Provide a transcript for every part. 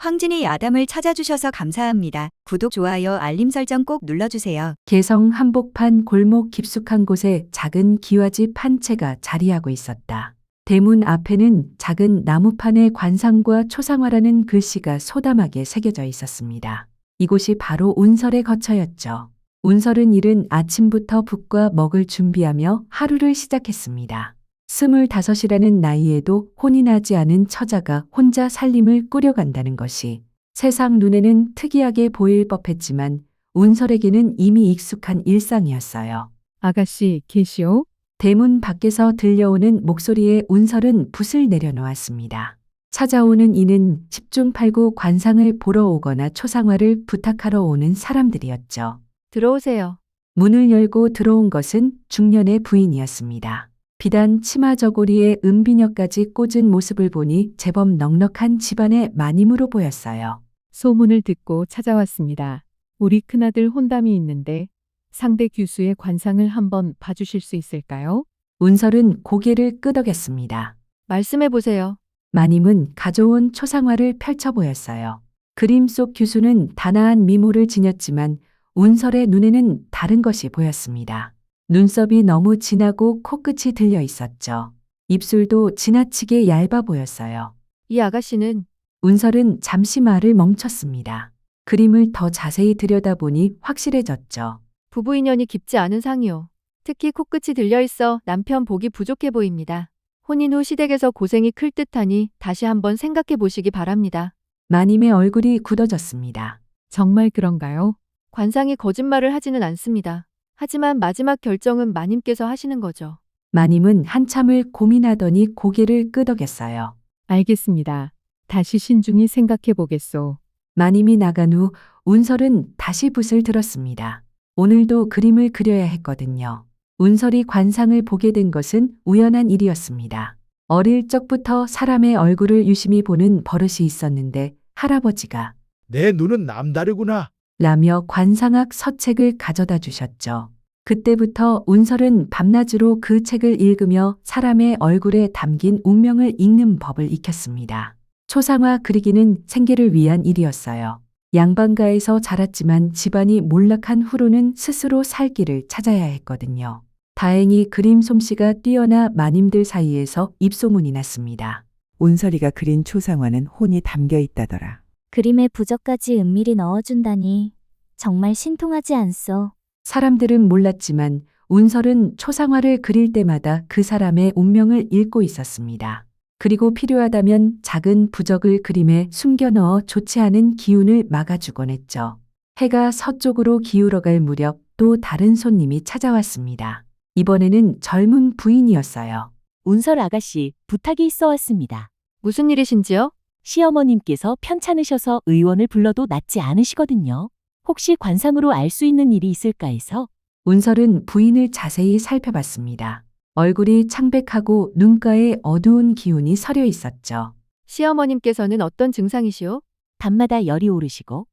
황진이 야담을 찾아주셔서 감사합니다. 구독, 좋아요, 알림 설정 꼭 눌러주세요. 개성 한복판 골목 깊숙한 곳에 작은 기와집 한 채가 자리하고 있었다. 대문 앞에는 작은 나무판에 관상과 초상화라는 글씨가 소담하게 새겨져 있었습니다. 이곳이 바로 운설의 거처였죠. 운설은 이른 아침부터 붓과 먹을 준비하며 하루를 시작했습니다. 25이라는 나이에도 혼이 나지 않은 처자가 혼자 살림을 꾸려간다는 것이 세상 눈에는 특이하게 보일 법했지만 운설에게는 이미 익숙한 일상이었어요. 아가씨 계시오? 대문 밖에서 들려오는 목소리에 운설은 붓을 내려놓았습니다. 찾아오는 이는 10중 8구 관상을 보러 오거나 초상화를 부탁하러 오는 사람들이었죠. 들어오세요. 문을 열고 들어온 것은 중년의 부인이었습니다. 비단 치마 저고리에 은비녀까지 꽂은 모습을 보니 제법 넉넉한 집안의 마님으로 보였어요. 소문을 듣고 찾아왔습니다. 우리 큰아들 혼담이 있는데 상대 규수의 관상을 한번 봐주실 수 있을까요? 운설은 고개를 끄덕였습니다. 말씀해 보세요. 마님은 가져온 초상화를 펼쳐 보였어요. 그림 속 규수는 단아한 미모를 지녔지만 운설의 눈에는 다른 것이 보였습니다. 눈썹이 너무 진하고 코끝이 들려 있었죠. 입술도 지나치게 얇아 보였어요. 이 아가씨는 운설은 잠시 말을 멈췄습니다. 그림을 더 자세히 들여다보니 확실해졌죠. 부부 인연이 깊지 않은 상이요. 특히 코끝이 들려있어 남편 보기 부족해 보입니다. 혼인 후 시댁에서 고생이 클 듯하니 다시 한번 생각해 보시기 바랍니다. 마님의 얼굴이 굳어졌습니다. 정말 그런가요? 관상이 거짓말을 하지는 않습니다. 하지만 마지막 결정은 마님께서 하시는 거죠. 마님은 한참을 고민하더니 고개를 끄덕였어요. 알겠습니다. 다시 신중히 생각해 보겠소. 마님이 나간 후 운설은 다시 붓을 들었습니다. 오늘도 그림을 그려야 했거든요. 운설이 관상을 보게 된 것은 우연한 일이었습니다. 어릴 적부터 사람의 얼굴을 유심히 보는 버릇이 있었는데 할아버지가 내 눈은 남다르구나. 라며 관상학 서책을 가져다 주셨죠. 그때부터 운설은 밤낮으로 그 책을 읽으며 사람의 얼굴에 담긴 운명을 읽는 법을 익혔습니다. 초상화 그리기는 생계를 위한 일이었어요. 양반가에서 자랐지만 집안이 몰락한 후로는 스스로 살 길을 찾아야 했거든요. 다행히 그림 솜씨가 뛰어나 마님들 사이에서 입소문이 났습니다. 운설이가 그린 초상화는 혼이 담겨 있다더라. 그림에 부적까지 은밀히 넣어준다니 정말 신통하지 않소. 사람들은 몰랐지만 운설은 초상화를 그릴 때마다 그 사람의 운명을 읽고 있었습니다. 그리고 필요하다면 작은 부적을 그림에 숨겨 넣어 좋지 않은 기운을 막아주곤 했죠. 해가 서쪽으로 기울어갈 무렵 또 다른 손님이 찾아왔습니다. 이번에는 젊은 부인이었어요. 운설 아가씨, 부탁이 있어 왔습니다. 무슨 일이신지요? 시어머님께서 편찮으셔서 의원을 불러도 낫지 않으시거든요. 혹시 관상으로 알 수 있는 일이 있을까 해서. 운설은 부인을 자세히 살펴봤습니다. 얼굴이 창백하고 눈가에 어두운 기운이 서려 있었죠. 시어머님께서는 어떤 증상이시오? 밤마다 열이 오르시고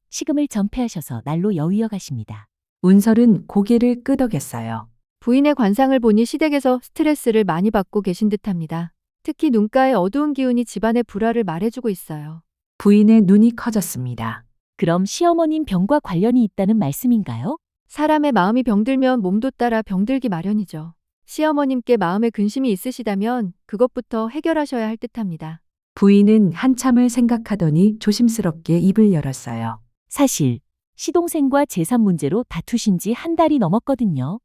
식음을 전폐하셔서 날로 여위어 가십니다. 운설은 고개를 끄덕였어요. 부인의 관상을 보니 시댁에서 스트레스를 많이 받고 계신 듯합니다. 특히 눈가에 어두운 기운이 집안의 불화를 말해주고 있어요. 부인의 눈이 커졌습니다. 그럼 시어머님 병과 관련이 있다는 말씀인가요? 사람의 마음이 병들면 몸도 따라 병들기 마련이죠. 시어머님께 마음에 근심이 있으시다면 그것부터 해결하셔야 할 듯합니다. 부인은 한참을 생각하더니 조심스럽게 입을 열었어요. 사실 시동생과 재산 문제로 다투신 지 한 달이 넘었거든요.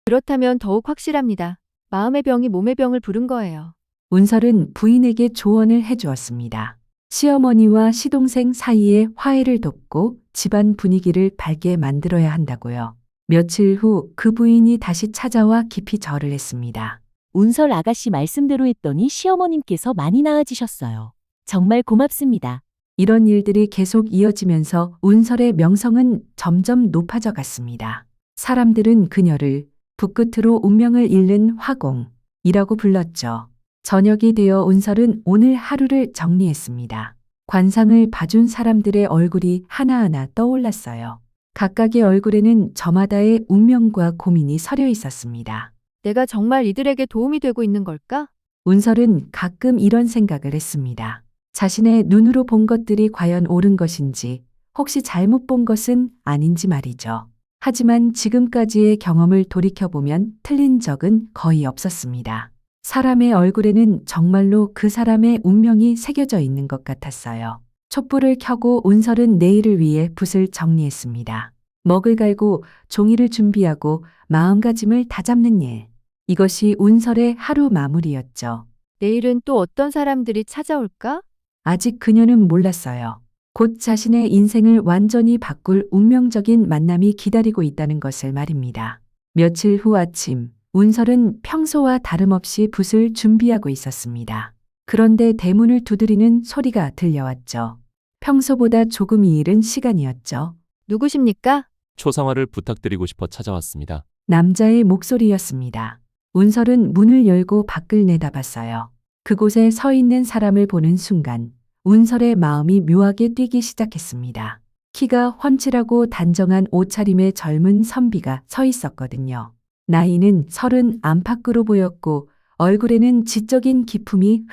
그렇다면 더욱 확실합니다. 마음의 병이 몸의 병을 부른 거예요. 운설은 부인에게 조언을 해주었습니다. 시어머니와 시동생 사이에 화해를 돕고 집안 분위기를 밝게 만들어야 한다고요. 며칠 후 그 부인이 다시 찾아와 깊이 절을 했습니다. 운설 아가씨 말씀대로 했더니 시어머님께서 많이 나아지셨어요. 정말 고맙습니다. 이런 일들이 계속 이어지면서 운설의 명성은 점점 높아져 갔습니다. 사람들은 그녀를 붓끝으로 운명을 읽는 화공이라고 불렀죠. 저녁이 되어 운설은 오늘 하루를 정리했습니다. 관상을 봐준 사람들의 얼굴이 하나하나 떠올랐어요. 각각의 얼굴에는 저마다의 운명과 고민이 서려 있었습니다. 내가 정말 이들에게 도움이 되고 있는 걸까? 운설은 가끔 이런 생각을 했습니다. 자신의 눈으로 본 것들이 과연 옳은 것인지, 혹시 잘못 본 것은 아닌지 말이죠. 하지만 지금까지의 경험을 돌이켜보면 틀린 적은 거의 없었습니다. 사람의 얼굴에는 정말로 그 사람의 운명이 새겨져 있는 것 같았어요. 촛불을 켜고 운설은 내일을 위해 붓을 정리했습니다. 먹을 갈고 종이를 준비하고 마음가짐을 다잡는 일. 이것이 운설의 하루 마무리였죠. 내일은 또 어떤 사람들이 찾아올까? 아직 그녀는 몰랐어요. 곧 자신의 인생을 완전히 바꿀 운명적인 만남이 기다리고 있다는 것을 말입니다. 며칠 후 아침, 운설은 평소와 다름없이 붓을 준비하고 있었습니다. 그런데 대문을 두드리는 소리가 들려왔죠. 평소보다 조금 이른 시간이었죠. 누구십니까? 초상화를 부탁드리고 싶어 찾아왔습니다. 남자의 목소리였습니다. 운설은 문을 열고 밖을 내다봤어요. 그곳에 서 있는 사람을 보는 순간 운설의 마음이 묘하게 뛰기 시작했습니다. 키가 훤칠하고 단정한 옷차림의 젊은 선비가 서 있었거든요. 나이는 30 안팎으로 보였고 얼굴에는 지적인 기품이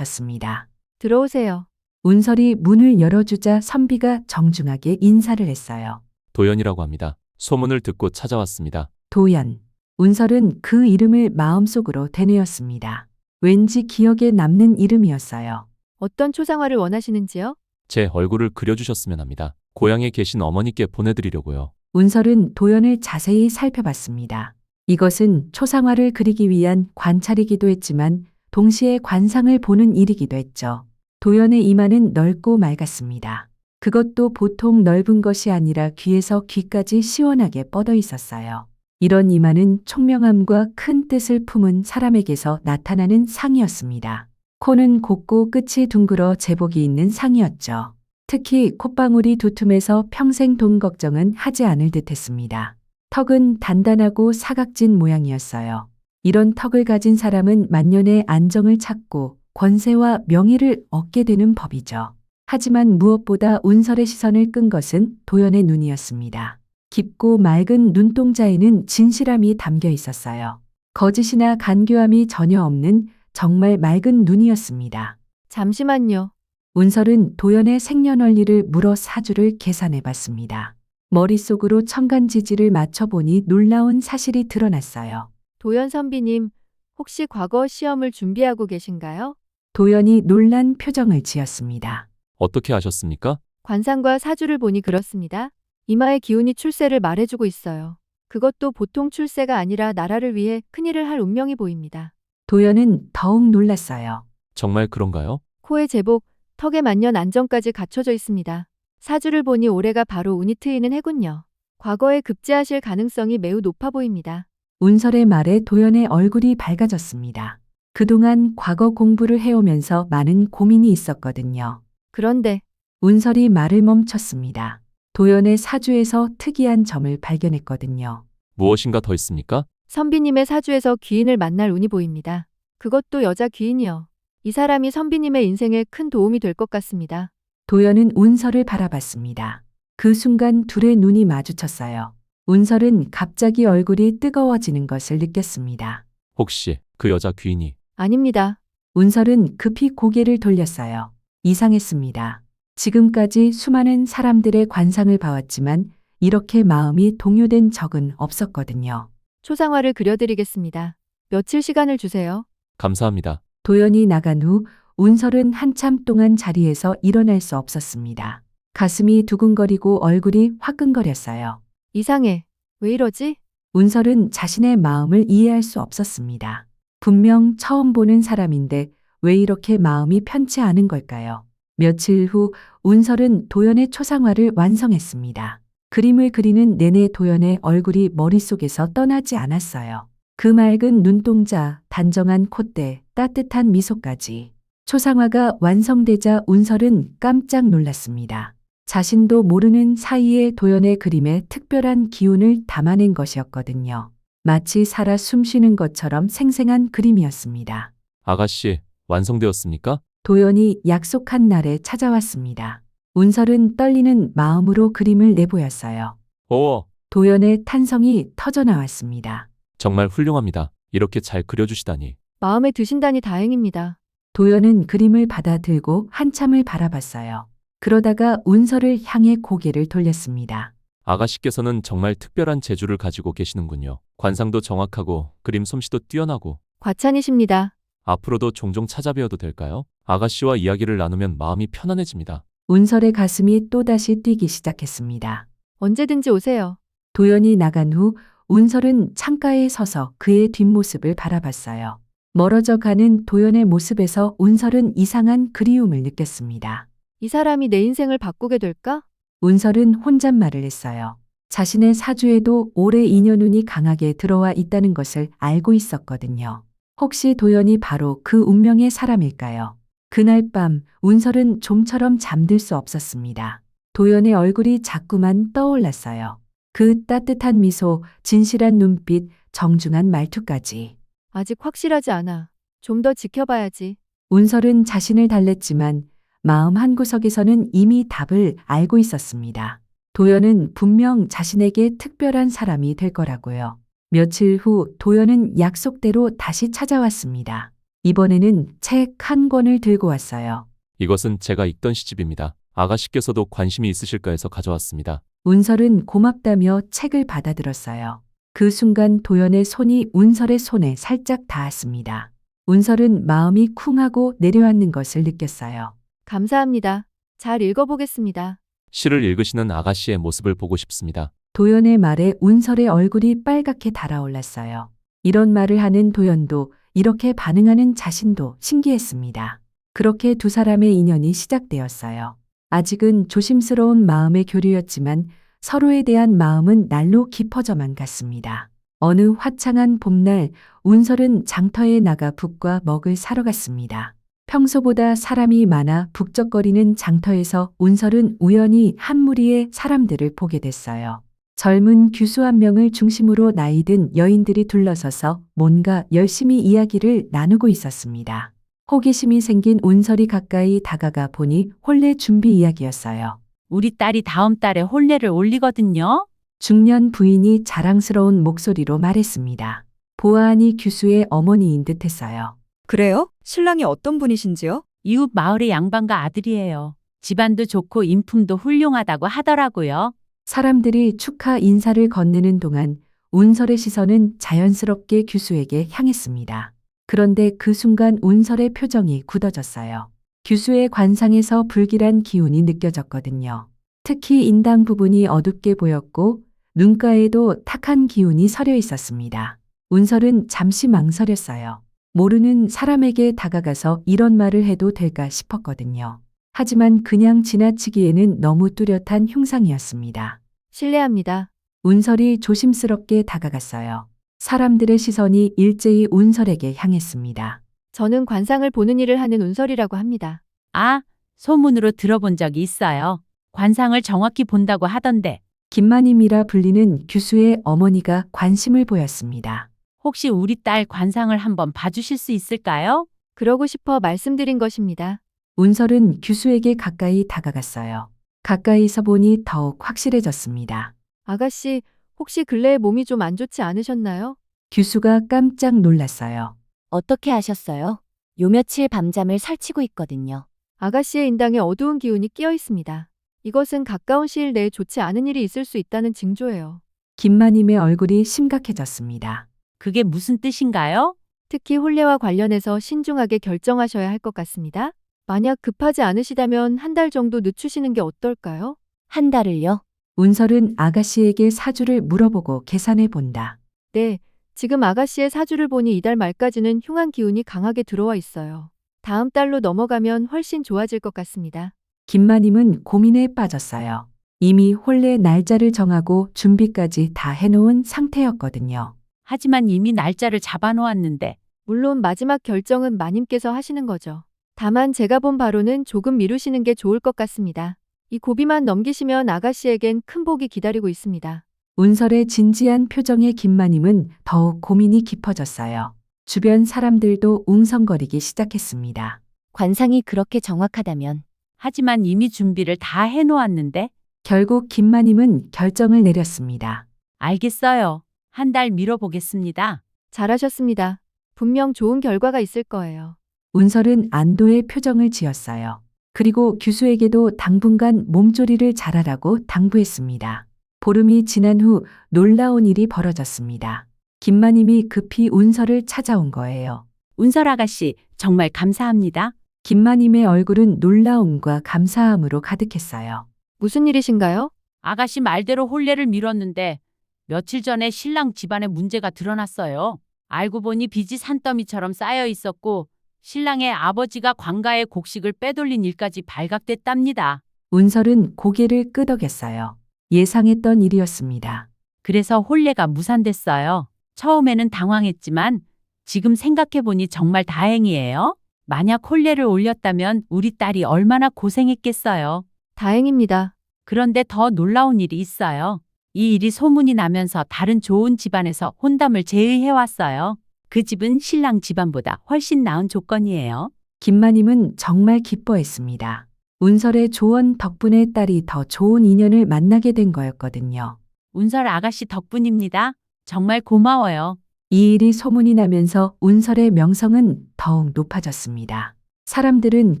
흘러넘쳤습니다. 들어오세요. 운설이 문을 열어주자 선비가 정중하게 인사를 했어요. 도연이라고 합니다. 소문을 듣고 찾아왔습니다. 도연. 운설은 그 이름을 마음속으로 되뇌었습니다. 왠지 기억에 남는 이름이었어요. 어떤 초상화를 원하시는지요? 제 얼굴을 그려주셨으면 합니다. 고향에 계신 어머니께 보내드리려고요. 운설은 도연을 자세히 살펴봤습니다. 이것은 초상화를 그리기 위한 관찰이기도 했지만 동시에 관상을 보는 일이기도 했죠. 도연의 이마는 넓고 맑았습니다. 그것도 보통 넓은 것이 아니라 귀에서 귀까지 시원하게 뻗어 있었어요. 이런 이마는 총명함과 큰 뜻을 품은 사람에게서 나타나는 상이었습니다. 코는 곱고 끝이 둥글어 제복이 있는 상이었죠. 특히 콧방울이 두툼해서 평생 돈 걱정은 하지 않을 듯했습니다. 턱은 단단하고 사각진 모양이었어요. 이런 턱을 가진 사람은 만년의 안정을 찾고 권세와 명예를 얻게 되는 법이죠. 하지만 무엇보다 운설의 시선을 끈 것은 도연의 눈이었습니다. 깊고 맑은 눈동자에는 진실함이 담겨 있었어요. 거짓이나 간교함이 전혀 없는 정말 맑은 눈이었습니다. 잠시만요. 운설은 도연의 생년월일을 물어 사주를 계산해 봤습니다. 머릿속으로 천간지지를 맞춰보니 놀라운 사실이 드러났어요. 도연 선비님, 혹시 과거 시험을 준비하고 계신가요? 도연이 놀란 표정을 지었습니다. 어떻게 아셨습니까? 관상과 사주를 보니 그렇습니다. 이마의 기운이 출세를 말해주고 있어요. 그것도 보통 출세가 아니라 나라를 위해 큰일을 할 운명이 보입니다. 도연은 더욱 놀랐어요. 정말 그런가요? 코의 제복, 턱의 만년 안정까지 갖춰져 있습니다. 사주를 보니 올해가 바로 운이 트이는 해군요. 과거에 급제하실 가능성이 매우 높아 보입니다. 운설의 말에 도연의 얼굴이 밝아졌습니다. 그동안 과거 공부를 해오면서 많은 고민이 있었거든요. 그런데 운설이 말을 멈췄습니다. 도연의 사주에서 특이한 점을 발견했거든요. 무엇인가 더 있습니까? 선비님의 사주에서 귀인을 만날 운이 보입니다. 그것도 여자 귀인이요. 이 사람이 선비님의 인생에 큰 도움이 될 것 같습니다. 도연은 운설을 바라봤습니다. 그 순간 둘의 눈이 마주쳤어요. 운설은 갑자기 얼굴이 뜨거워지는 것을 느꼈습니다. 혹시 그 여자 귀인이 아닙니다. 운설은 급히 고개를 돌렸어요. 이상했습니다. 지금까지 수많은 사람들의 관상을 봐왔지만 이렇게 마음이 동요된 적은 없었거든요. 초상화를 그려드리겠습니다. 며칠 시간을 주세요. 감사합니다. 도연이 나간 후 운설은 한참 동안 자리에서 일어날 수 없었습니다. 가슴이 두근거리고 얼굴이 화끈거렸어요. 이상해. 왜 이러지? 운설은 자신의 마음을 이해할 수 없었습니다. 분명 처음 보는 사람인데 왜 이렇게 마음이 편치 않은 걸까요? 며칠 후 운설은 도연의 초상화를 완성했습니다. 그림을 그리는 내내 도연의 얼굴이 머릿속에서 떠나지 않았어요. 그 맑은 눈동자, 단정한 콧대, 따뜻한 미소까지. 초상화가 완성되자 운설은 깜짝 놀랐습니다. 자신도 모르는 사이에 도연의 그림에 특별한 기운을 담아낸 것이었거든요. 마치 살아 숨쉬는 것처럼 생생한 그림이었습니다. 아가씨, 완성되었습니까? 도연이 약속한 날에 찾아왔습니다. 운설은 떨리는 마음으로 그림을 내보였어요. 오, 도연의 탄성이 터져나왔습니다. 정말 훌륭합니다. 이렇게 잘 그려주시다니. 마음에 드신다니 다행입니다. 도연은 그림을 받아 들고 한참을 바라봤어요. 그러다가 운서를 향해 고개를 돌렸습니다. 아가씨께서는 정말 특별한 재주를 가지고 계시는군요. 관상도 정확하고 그림 솜씨도 뛰어나고 과찬이십니다. 앞으로도 종종 찾아뵈어도 될까요? 아가씨와 이야기를 나누면 마음이 편안해집니다. 운설의 가슴이 또다시 뛰기 시작했습니다. 언제든지 오세요. 도연이 나간 후 운설은 창가에 서서 그의 뒷모습을 바라봤어요. 멀어져 가는 도연의 모습에서 운설은 이상한 그리움을 느꼈습니다. 이 사람이 내 인생을 바꾸게 될까? 운설은 혼잣말을 했어요. 자신의 사주에도 올해 인연운이 강하게 들어와 있다는 것을 알고 있었거든요. 혹시 도연이 바로 그 운명의 사람일까요? 그날 밤 운설은 좀처럼 잠들 수 없었습니다. 도연의 얼굴이 자꾸만 떠올랐어요. 그 따뜻한 미소, 진실한 눈빛, 정중한 말투까지. 아직 확실하지 않아. 좀 더 지켜봐야지. 운설은 자신을 달랬지만 마음 한구석에서는 이미 답을 알고 있었습니다. 도연은 분명 자신에게 특별한 사람이 될 거라고요. 며칠 후 도연은 약속대로 다시 찾아왔습니다. 이번에는 책 한 권을 들고 왔어요. 이것은 제가 읽던 시집입니다. 아가씨께서도 관심이 있으실까 해서 가져왔습니다. 운설은 고맙다며 책을 받아들었어요. 그 순간 도연의 손이 운설의 손에 살짝 닿았습니다. 운설은 마음이 쿵하고 내려앉는 것을 느꼈어요. 감사합니다. 잘 읽어보겠습니다. 시를 읽으시는 아가씨의 모습을 보고 싶습니다. 도연의 말에 운설의 얼굴이 빨갛게 달아올랐어요. 이런 말을 하는 도연도 이렇게 반응하는 자신도 신기했습니다. 그렇게 두 사람의 인연이 시작되었어요. 아직은 조심스러운 마음의 교류였지만 서로에 대한 마음은 날로 깊어져만 갔습니다. 어느 화창한 봄날 운설은 장터에 나가 북과 먹을 사러 갔습니다. 평소보다 사람이 많아 북적거리는 장터에서 운설은 우연히 한 무리의 사람들을 보게 됐어요. 젊은 규수 한 명을 중심으로 나이든 여인들이 둘러서서 뭔가 열심히 이야기를 나누고 있었습니다. 호기심이 생긴 운설이 가까이 다가가 보니 혼례 준비 이야기였어요. 우리 딸이 다음 달에 혼례를 올리거든요. 중년 부인이 자랑스러운 목소리로 말했습니다. 보아하니 규수의 어머니인 듯했어요. 그래요? 신랑이 어떤 분이신지요? 이웃 마을의 양반과 아들이에요. 집안도 좋고 인품도 훌륭하다고 하더라고요. 사람들이 축하 인사를 건네는 동안 운설의 시선은 자연스럽게 규수에게 향했습니다. 그런데 그 순간 운설의 표정이 굳어졌어요. 규수의 관상에서 불길한 기운이 느껴졌거든요. 특히 인당 부분이 어둡게 보였고 눈가에도 탁한 기운이 서려 있었습니다. 운설은 잠시 망설였어요. 모르는 사람에게 다가가서 이런 말을 해도 될까 싶었거든요. 하지만 그냥 지나치기에는 너무 뚜렷한 흉상이었습니다. 실례합니다. 운설이 조심스럽게 다가갔어요. 사람들의 시선이 일제히 운설에게 향했습니다. 저는 관상을 보는 일을 하는 운설이라고 합니다. 아, 소문으로 들어본 적이 있어요. 관상을 정확히 본다고 하던데 김마님이라 불리는 규수의 어머니가 관심을 보였습니다. 혹시 우리 딸 관상을 한번 봐주실 수 있을까요? 그러고 싶어 말씀드린 것입니다. 운설은 규수에게 가까이 다가갔어요. 가까이서 보니 더욱 확실해졌습니다. 아가씨, 혹시 근래에 몸이 좀 안 좋지 않으셨나요? 규수가 깜짝 놀랐어요. 어떻게 아셨어요? 요 며칠 밤잠을 설치고 있거든요. 아가씨의 인당에 어두운 기운이 끼어 있습니다. 이것은 가까운 시일 내에 좋지 않은 일이 있을 수 있다는 징조예요. 김마님의 얼굴이 심각해졌습니다. 그게 무슨 뜻인가요? 특히 혼례와 관련해서 신중하게 결정하셔야 할 것 같습니다. 만약 급하지 않으시다면 한 달 정도 늦추시는 게 어떨까요? 한 달을요? 운설은 아가씨에게 사주를 물어보고 계산해 본다. 네, 지금 아가씨의 사주를 보니 이달 말까지는 흉한 기운이 강하게 들어와 있어요. 다음 달로 넘어가면 훨씬 좋아질 것 같습니다. 김마님은 고민에 빠졌어요. 이미 혼례 날짜를 정하고 준비까지 다 해놓은 상태였거든요. 하지만 이미 날짜를 잡아놓았는데 물론 마지막 결정은 마님께서 하시는 거죠. 다만 제가 본 바로는 조금 미루시는 게 좋을 것 같습니다. 이 고비만 넘기시면 아가씨에겐 큰 복이 기다리고 있습니다. 운설의 진지한 표정의 김마님은 더욱 고민이 깊어졌어요. 주변 사람들도 웅성거리기 시작했습니다. 관상이 그렇게 정확하다면 하지만 이미 준비를 다 해놓았는데 결국 김마님은 결정을 내렸습니다. 알겠어요. 한 달 미뤄보겠습니다. 잘하셨습니다. 분명 좋은 결과가 있을 거예요. 운설은 안도의 표정을 지었어요. 그리고 규수에게도 당분간 몸조리를 잘하라고 당부했습니다. 보름이 지난 후 놀라운 일이 벌어졌습니다. 김마님이 급히 운설을 찾아온 거예요. 운설 아가씨, 정말 감사합니다. 김마님의 얼굴은 놀라움과 감사함으로 가득했어요. 무슨 일이신가요? 아가씨 말대로 혼례를 미뤘는데 며칠 전에 신랑 집안에 문제가 드러났어요. 알고 보니 빚이 산더미처럼 쌓여 있었고 신랑의 아버지가 관가의 곡식을 빼돌린 일까지 발각됐답니다. 운설은 고개를 끄덕였어요. 예상했던 일이었습니다. 그래서 혼례가 무산됐어요. 처음에는 당황했지만 지금 생각해보니 정말 다행이에요. 만약 혼례를 올렸다면 우리 딸이 얼마나 고생했겠어요. 다행입니다. 그런데 더 놀라운 일이 있어요. 이 일이 소문이 나면서 다른 좋은 집안에서 혼담을 제의해왔어요. 그 집은 신랑 집안보다 훨씬 나은 조건이에요. 김마님은 정말 기뻐했습니다. 운설의 조언 덕분에 딸이 더 좋은 인연을 만나게 된 거였거든요. 운설 아가씨 덕분입니다. 정말 고마워요. 이 일이 소문이 나면서 운설의 명성은 더욱 높아졌습니다. 사람들은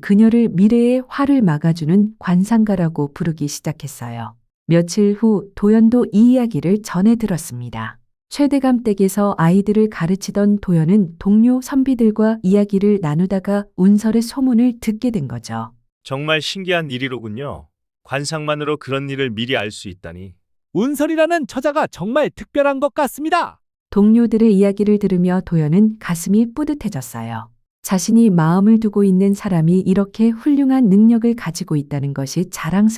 그녀를 미래의 화를 막아주는 관상가라고 부르기 시작했어요. 며칠 후 도연도 이 이야기를 전해 들었습니다. 최대감 댁에서 아이들을 가르치던 도연은 동료 선비들과 이야기를 나누다가 운설의 소문을 듣게 된 거죠. 정말 신기한 일이로군요. 관상만으로 그런 일을 미리 알 수 있다니. 운설이라는 처자가 정말 특별한 것 같습니다. 동료들의 이야기를 들으며 도연은 가슴이 뿌듯해졌어요. 자신이 마음을 두고 있는 사람이 이렇게 훌륭한 능력을 가지고 있다는 것이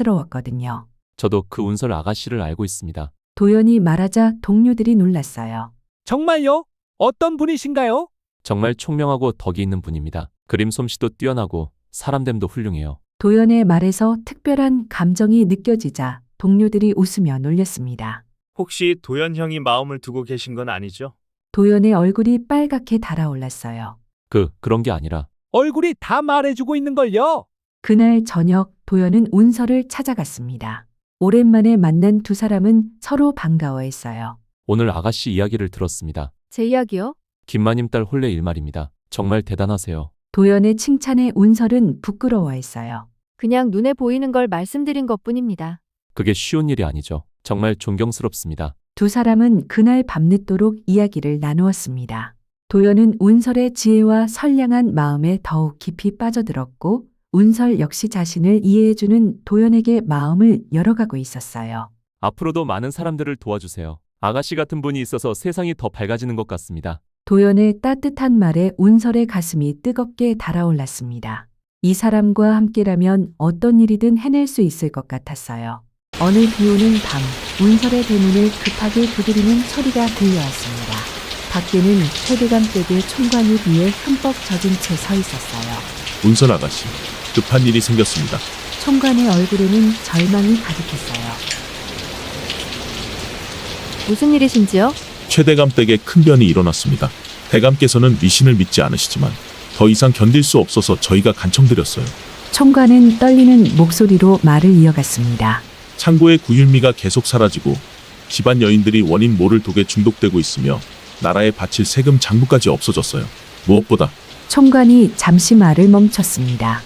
자랑스러웠거든요. 저도 그 운설 아가씨를 알고 있습니다. 도연이 말하자 동료들이 놀랐어요. 정말요? 어떤 분이신가요? 정말 총명하고 덕이 있는 분입니다. 그림 솜씨도 뛰어나고 사람됨도 훌륭해요. 도연의 말에서 특별한 감정이 느껴지자 동료들이 웃으며 놀렸습니다. 혹시 도연 형이 마음을 두고 계신 건 아니죠? 도연의 얼굴이 빨갛게 달아올랐어요. 그런 게 아니라 얼굴이 다 말해주고 있는걸요. 그날 저녁 도연은 운설을 찾아갔습니다. 오랜만에 만난 두 사람은 서로 반가워했어요. 오늘 아가씨 이야기를 들었습니다. 제 이야기요? 김마님 딸 혼례 일말입니다. 정말 대단하세요. 도연의 칭찬에 운설은 부끄러워했어요. 그냥 눈에 보이는 걸 말씀드린 것뿐입니다. 그게 쉬운 일이 아니죠. 정말 존경스럽습니다. 두 사람은 그날 밤늦도록 이야기를 나누었습니다. 도연은 운설의 지혜와 선량한 마음에 더욱 깊이 빠져들었고 운설 역시 자신을 이해해주는 도연에게 마음을 열어가고 있었어요. 앞으로도 많은 사람들을 도와주세요. 아가씨 같은 분이 있어서 세상이 더 밝아지는 것 같습니다. 도연의 따뜻한 말에 운설의 가슴이 뜨겁게 달아올랐습니다. 이 사람과 함께라면 어떤 일이든 해낼 수 있을 것 같았어요. 어느 비오는 밤, 운설의 대문을 급하게 두드리는 소리가 들려왔습니다. 밖에는 최대감 댁의 총관이 위에 흠뻑 젖은 채 서 있었어요. 운설 아가씨, 급한 일이 생겼습니다. 총관의 얼굴에는 절망이 가득했어요. 무슨 일이신지요? 최대감 댁에 큰 변이 일어났습니다. 대감께서는 미신을 믿지 않으시지만 더 이상 견딜 수 없어서 저희가 간청드렸어요. 총관은 떨리는 목소리로 말을 이어갔습니다. 창고의 구율미가 계속 사라지고 집안 여인들이 원인 모를 독에 중독되고 있으며 나라에 바칠 세금 장부까지 없어졌어요. 무엇보다 총관이 잠시 말을 멈췄습니다.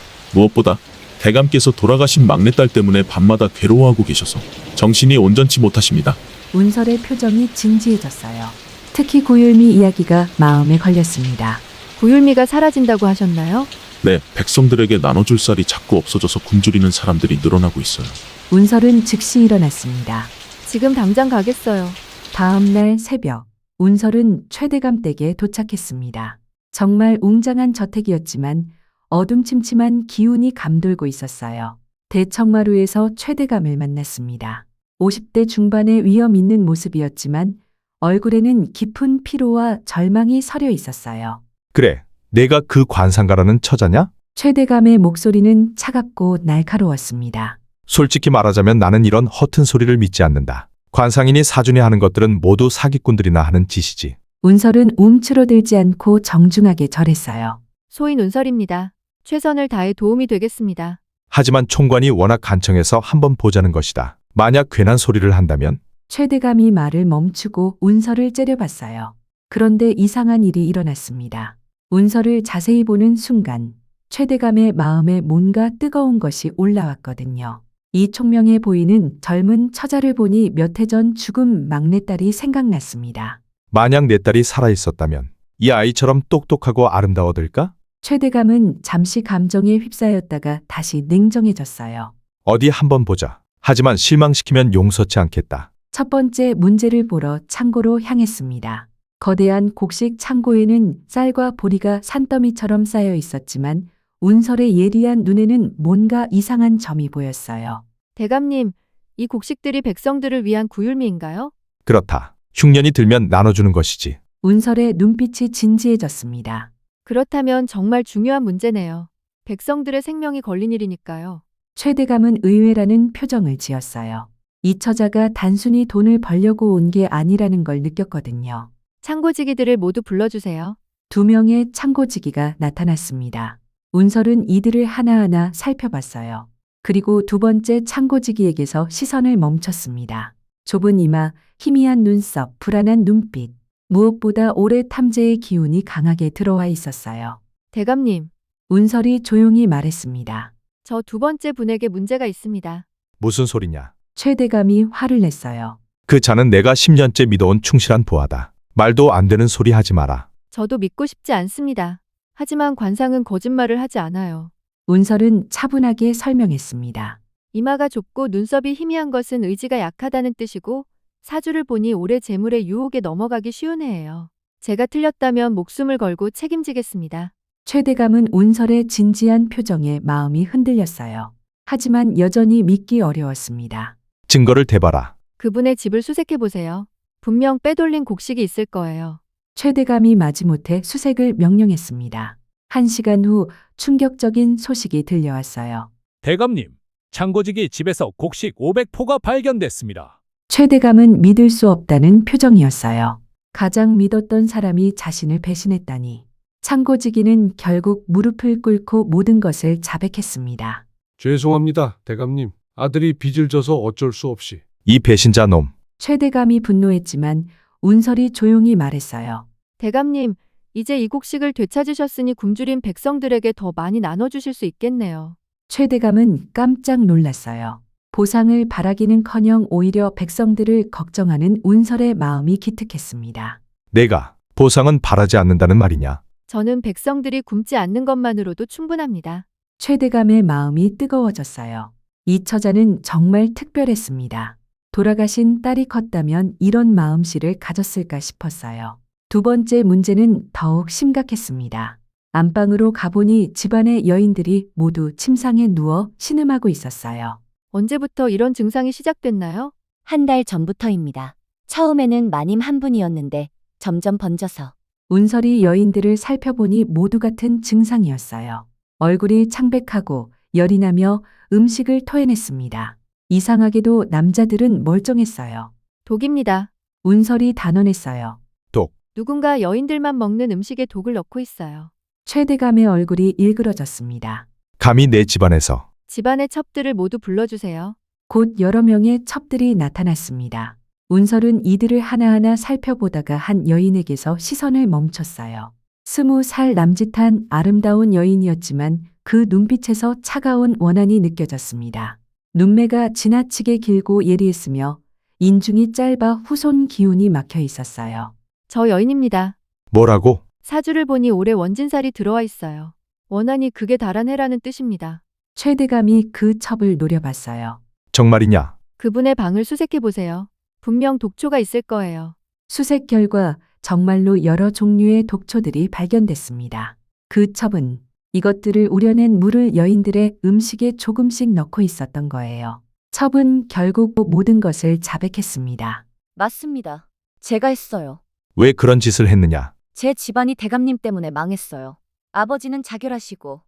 대감께서 돌아가신 막내딸 때문에 밤마다 괴로워하고 계셔서 정신이 온전치 못하십니다. 운설의 표정이 진지해졌어요. 특히 구율미 이야기가 마음에 걸렸습니다. 구율미가 사라진다고 하셨나요? 네, 백성들에게 나눠줄 쌀이 자꾸 없어져서 굶주리는 사람들이 늘어나고 있어요. 운설은 즉시 일어났습니다. 지금 당장 가겠어요. 다음 날 새벽, 운설은 최대감 댁에 도착했습니다. 정말 웅장한 저택이었지만 어둠침침한 기운이 감돌고 있었어요. 대청마루에서 최대감을 만났습니다. 50대 중반의 위험 있는 모습이었지만 얼굴에는 깊은 피로와 절망이 서려 있었어요. 그래, 내가 그 관상가라는 처자냐? 최대감의 목소리는 차갑고 날카로웠습니다. 솔직히 말하자면 나는 이런 허튼 소리를 믿지 않는다. 관상인이 사준이 하는 것들은 모두 사기꾼들이나 하는 짓이지. 운설은 움츠러들지 않고 정중하게 절했어요. 소인 운설입니다. 최선을 다해 도움이 되겠습니다. 하지만 총관이 워낙 간청해서 한번 보자는 것이다. 만약 괜한 소리를 한다면 최대감이 말을 멈추고 운설을 째려봤어요. 그런데 이상한 일이 일어났습니다. 운서를 자세히 보는 순간 최대감의 마음에 뭔가 뜨거운 것이 올라왔거든요. 이 총명해 보이는 젊은 처자를 보니 몇 해 전 죽은 막내딸이 생각났습니다. 만약 내 딸이 살아있었다면 이 아이처럼 똑똑하고 아름다워들까? 최대감은 잠시 감정에 휩싸였다가 다시 냉정해졌어요. 어디 한번 보자. 하지만 실망시키면 용서치 않겠다. 첫 번째 문제를 보러 창고로 향했습니다. 거대한 곡식 창고에는 쌀과 보리가 산더미처럼 쌓여 있었지만 운설의 예리한 눈에는 뭔가 이상한 점이 보였어요. 대감님, 이 곡식들이 백성들을 위한 구휼미인가요? 그렇다. 흉년이 들면 나눠주는 것이지. 운설의 눈빛이 진지해졌습니다. 그렇다면 정말 중요한 문제네요. 백성들의 생명이 걸린 일이니까요. 최대감은 의외라는 표정을 지었어요. 이 처자가 단순히 돈을 벌려고 온 게 아니라는 걸 느꼈거든요. 창고지기들을 모두 불러주세요. 2명의 창고지기가 나타났습니다. 운설은 이들을 하나하나 살펴봤어요. 그리고 두 번째 창고지기에게서 시선을 멈췄습니다. 좁은 이마, 희미한 눈썹, 불안한 눈빛. 무엇보다 오래 탐재의 기운이 강하게 들어와 있었어요. 대감님, 운설이 조용히 말했습니다. 저 두 번째 분에게 문제가 있습니다. 무슨 소리냐? 최대감이 화를 냈어요. 그 자는 내가 10년째 믿어온 충실한 부하다. 말도 안 되는 소리 하지 마라. 저도 믿고 싶지 않습니다. 하지만 관상은 거짓말을 하지 않아요. 운설은 차분하게 설명했습니다. 이마가 좁고 눈썹이 희미한 것은 의지가 약하다는 뜻이고 사주를 보니 올해 재물의 유혹에 넘어가기 쉬운 해예요. 제가 틀렸다면 목숨을 걸고 책임지겠습니다. 최대감은 운설의 진지한 표정에 마음이 흔들렸어요. 하지만 여전히 믿기 어려웠습니다. 증거를 대봐라. 그분의 집을 수색해 보세요. 분명 빼돌린 곡식이 있을 거예요. 최대감이 마지못해 수색을 명령했습니다. 1시간 후 충격적인 소식이 들려왔어요. 대감님, 창고지기 집에서 곡식 500포가 발견됐습니다. 최대감은 믿을 수 없다는 표정이었어요. 가장 믿었던 사람이 자신을 배신했다니. 창고지기는 결국 무릎을 꿇고 모든 것을 자백했습니다. 죄송합니다, 대감님. 아들이 빚을 져서 어쩔 수 없이. 이 배신자 놈. 최대감이 분노했지만 운설이 조용히 말했어요. 대감님, 이제 이 곡식을 되찾으셨으니 굶주린 백성들에게 더 많이 나눠주실 수 있겠네요. 최대감은 깜짝 놀랐어요. 보상을 바라기는커녕 오히려 백성들을 걱정하는 운설의 마음이 기특했습니다. 내가 보상은 바라지 않는다는 말이냐? 저는 백성들이 굶지 않는 것만으로도 충분합니다. 최대감의 마음이 뜨거워졌어요. 이 처자는 정말 특별했습니다. 돌아가신 딸이 컸다면 이런 마음씨를 가졌을까 싶었어요. 두 번째 문제는 더욱 심각했습니다. 안방으로 가보니 집안의 여인들이 모두 침상에 누워 신음하고 있었어요. 언제부터 이런 증상이 시작됐나요? 1달 전부터입니다. 처음에는 마님 한 분이었는데 점점 번져서. 운설이 여인들을 살펴보니 모두 같은 증상이었어요. 얼굴이 창백하고 열이 나며 음식을 토해냈습니다. 이상하게도 남자들은 멀쩡했어요. 독입니다. 운설이 단언했어요. 독. 누군가 여인들만 먹는 음식에 독을 넣고 있어요. 최대감의 얼굴이 일그러졌습니다. 감히 내 집안에서. 집안의 첩들을 모두 불러주세요. 곧 여러 명의 첩들이 나타났습니다. 운설은 이들을 하나하나 살펴보다가 한 여인에게서 시선을 멈췄어요. 20살 남짓한 아름다운 여인이었지만 그 눈빛에서 차가운 원한이 느껴졌습니다. 눈매가 지나치게 길고 예리했으며 인중이 짧아 후손 기운이 막혀 있었어요. 저 여인입니다. 뭐라고? 사주를 보니 올해 원진살이 들어와 있어요. 원한이 극에 달한 해라는 뜻입니다. 최대감이 그 첩을 노려봤어요. 정말이냐? 그분의 방을 수색해 보세요. 분명 독초가 있을 거예요. 수색 결과 정말로 여러 종류의 독초들이 발견됐습니다. 그 첩은 이것들을 우려낸 물을 여인들의 음식에 조금씩 넣고 있었던 거예요. 첩은 결국 모든 것을 자백했습니다. 맞습니다. 제가 했어요. 왜 그런 짓을 했느냐? 제 집안이 대감님 때문에 망했어요. 아버지는 자결하시고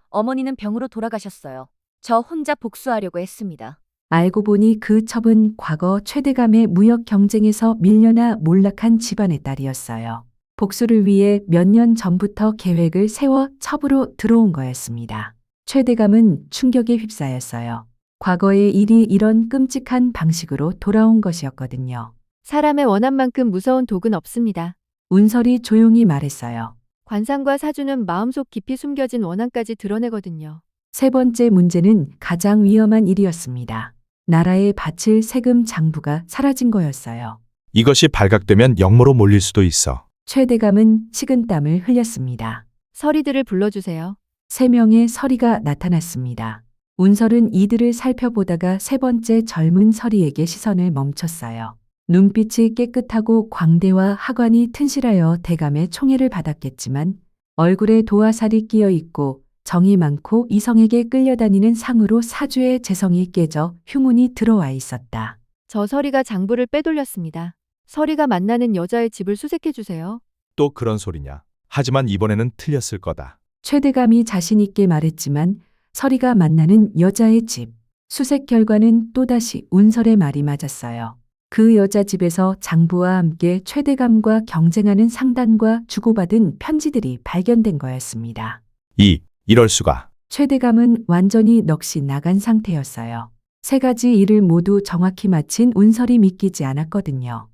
어머니는 병으로 돌아가셨어요. 저 혼자 복수하려고 했습니다. 알고 보니 그 첩은 과거 최대감의 무역 경쟁에서 밀려나 몰락한 집안의 딸이었어요. 복수를 위해 몇 년 전부터 계획을 세워 첩으로 들어온 거였습니다. 최대감은 충격에 휩싸였어요. 과거의 일이 이런 끔찍한 방식으로 돌아온 것이었거든요. 사람의 원한만큼 무서운 독은 없습니다. 운설이 조용히 말했어요. 관상과 사주는 마음속 깊이 숨겨진 원한까지 드러내거든요. 세 번째 문제는 가장 위험한 일이었습니다. 나라에 바칠 세금 장부가 사라진 거였어요. 이것이 발각되면 역모로 몰릴 수도 있어. 최대감은 식은땀을 흘렸습니다. 서리들을 불러주세요. 3명의 서리가 나타났습니다. 운설은 이들을 살펴보다가 세 번째 젊은 서리에게 시선을 멈췄어요. 눈빛이 깨끗하고 광대와 하관이 튼실하여 대감의 총애를 받았겠지만 얼굴에 도화살이 끼어 있고 정이 많고 이성에게 끌려다니는 상으로 사주의 재성이 깨져 흉운이 들어와 있었다. 저 서리가 장부를 빼돌렸습니다. 서리가 만나는 여자의 집을 수색해 주세요. 또 그런 소리냐. 하지만 이번에는 틀렸을 거다. 최대감이 자신 있게 말했지만 서리가 만나는 여자의 집. 수색 결과는 또다시 운설의 말이 맞았어요. 그 여자 집에서 장부와 함께 최대감과 경쟁하는 상단과 주고받은 편지들이 발견된 거였습니다. 이럴 수가. 최대감은 완전히 넋이 나간 상태였어요. 3가지 일을 모두 정확히 마친 운설이 믿기지 않았거든요.